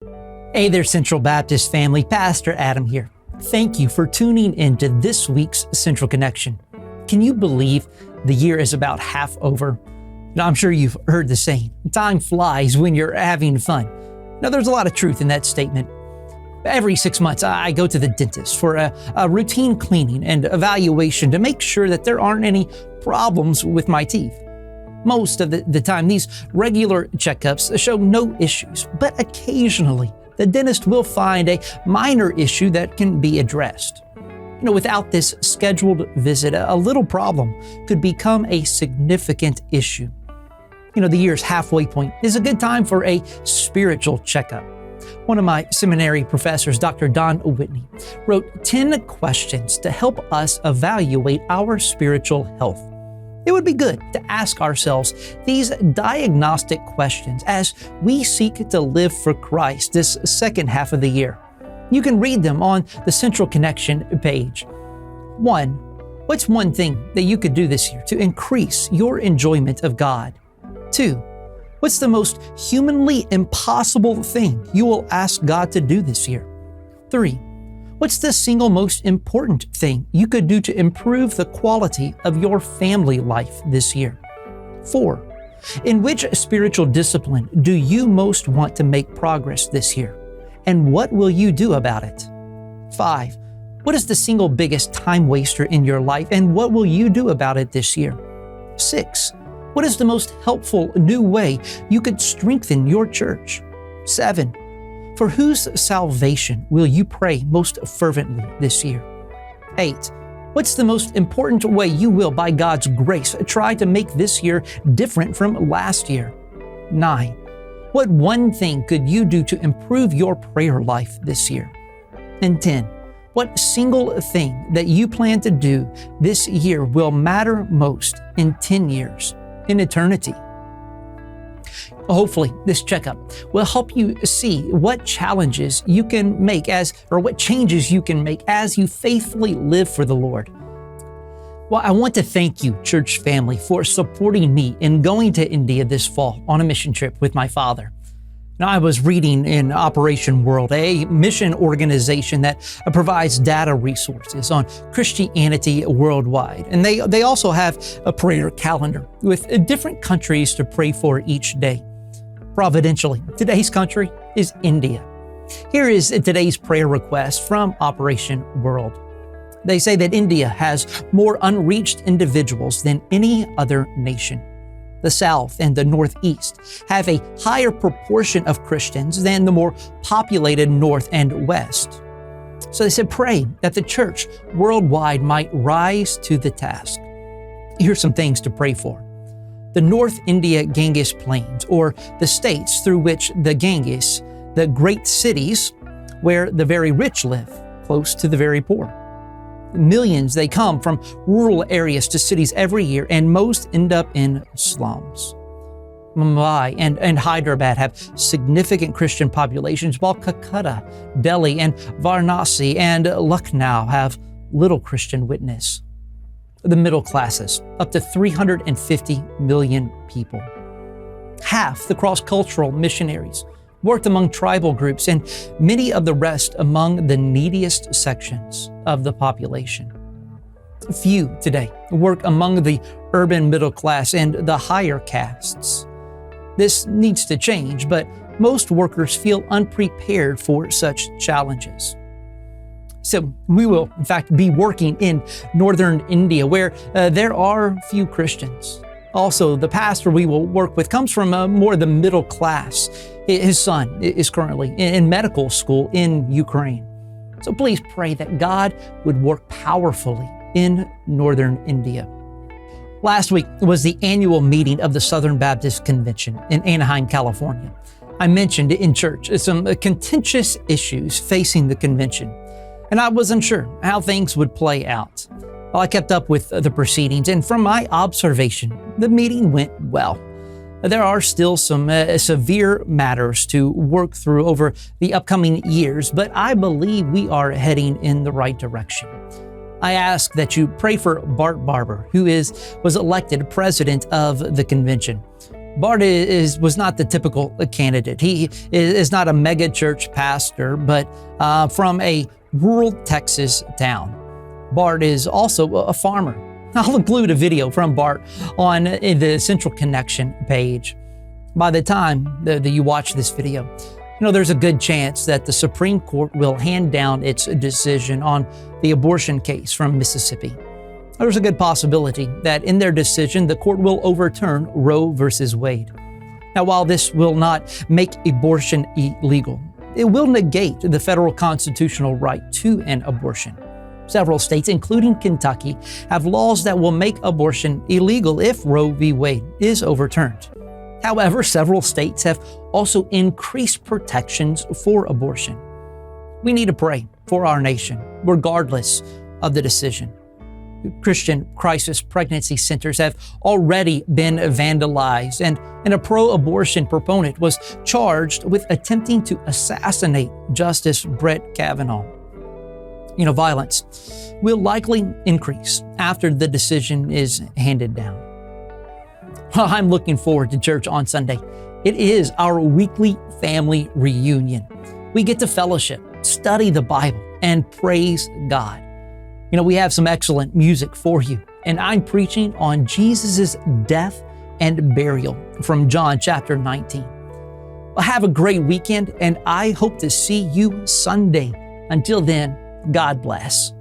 Hey there, Central Baptist family. Pastor Adam here. Thank you for tuning into this week's Central Connection. Can you believe the year is about half over? Now, I'm sure you've heard the saying, time flies when you're having fun. Now, there's a lot of truth in that statement. Every 6 months, I go to the dentist for a routine cleaning and evaluation to make sure that there aren't any problems with my teeth. Most of the time, these regular checkups show no issues, but occasionally, the dentist will find a minor issue that can be addressed. Without this scheduled visit, a little problem could become a significant issue. The year's halfway point is a good time for a spiritual checkup. One of my seminary professors, Dr. Don Whitney, wrote 10 questions to help us evaluate our spiritual health. It would be good to ask ourselves these diagnostic questions as we seek to live for Christ this second half of the year. You can read them on the Central Connection page. 1. What's one thing that you could do this year to increase your enjoyment of God? 2. What's the most humanly impossible thing you will ask God to do this year? 3. What's the single most important thing you could do to improve the quality of your family life this year? 4. In which spiritual discipline do you most want to make progress this year? And what will you do about it? 5. What is the single biggest time waster in your life and what will you do about it this year? 6. What is the most helpful new way you could strengthen your church? 7. For whose salvation will you pray most fervently this year? 8. What's the most important way you will, by God's grace, try to make this year different from last year? 9. What one thing could you do to improve your prayer life this year? And 10. What single thing that you plan to do this year will matter most in 10 years, in eternity? Hopefully, this checkup will help you see what challenges you can make what changes you can make as you faithfully live for the Lord. Well, I want to thank you, church family, for supporting me in going to India this fall on a mission trip with my father. Now, I was reading in Operation World, a mission organization that provides data resources on Christianity worldwide. And they also have a prayer calendar with different countries to pray for each day. Providentially, today's country is India. Here is today's prayer request from Operation World. They say that India has more unreached individuals than any other nation. The South and the Northeast have a higher proportion of Christians than the more populated North and West. So they said, pray that the church worldwide might rise to the task. Here's some things to pray for. The North India Ganges Plains, or the states through which the Ganges, the great cities where the very rich live, close to the very poor. Millions, they come from rural areas to cities every year, and most end up in slums. Mumbai and Hyderabad have significant Christian populations, while Calcutta, Delhi, and Varanasi and Lucknow have little Christian witness. The middle classes, up to 350 million people. Half the cross-cultural missionaries worked among tribal groups, and many of the rest among the neediest sections of the population. Few today work among the urban middle class and the higher castes. This needs to change, but most workers feel unprepared for such challenges. So we will, in fact, be working in northern India where there are few Christians. Also, the pastor we will work with comes from more the middle class. His son is currently in medical school in Ukraine. So please pray that God would work powerfully in northern India. Last week was the annual meeting of the Southern Baptist Convention in Anaheim, California. I mentioned in church some contentious issues facing the convention, and I was unsure how things would play out. Well, I kept up with the proceedings, and from my observation, the meeting went well. There are still some severe matters to work through over the upcoming years, but I believe we are heading in the right direction. I ask that you pray for Bart Barber, who was elected president of the convention. Bart was not the typical candidate. He is not a mega church pastor, but from a rural Texas town. Bart is also a farmer. I'll include a video from Bart on the Central Connection page. By the time that you watch this video, there's a good chance that the Supreme Court will hand down its decision on the abortion case from Mississippi. There's a good possibility that in their decision, the court will overturn Roe versus Wade. Now, while this will not make abortion illegal, it will negate the federal constitutional right to an abortion. Several states, including Kentucky, have laws that will make abortion illegal if Roe v. Wade is overturned. However, several states have also increased protections for abortion. We need to pray for our nation, regardless of the decision. Christian crisis pregnancy centers have already been vandalized, and a pro-abortion proponent was charged with attempting to assassinate Justice Brett Kavanaugh. Violence will likely increase after the decision is handed down. I'm looking forward to church on Sunday. It is our weekly family reunion. We get to fellowship, study the Bible, and praise God. We have some excellent music for you, and I'm preaching on Jesus' death and burial from John chapter 19. Well, have a great weekend, and I hope to see you Sunday. Until then, God bless.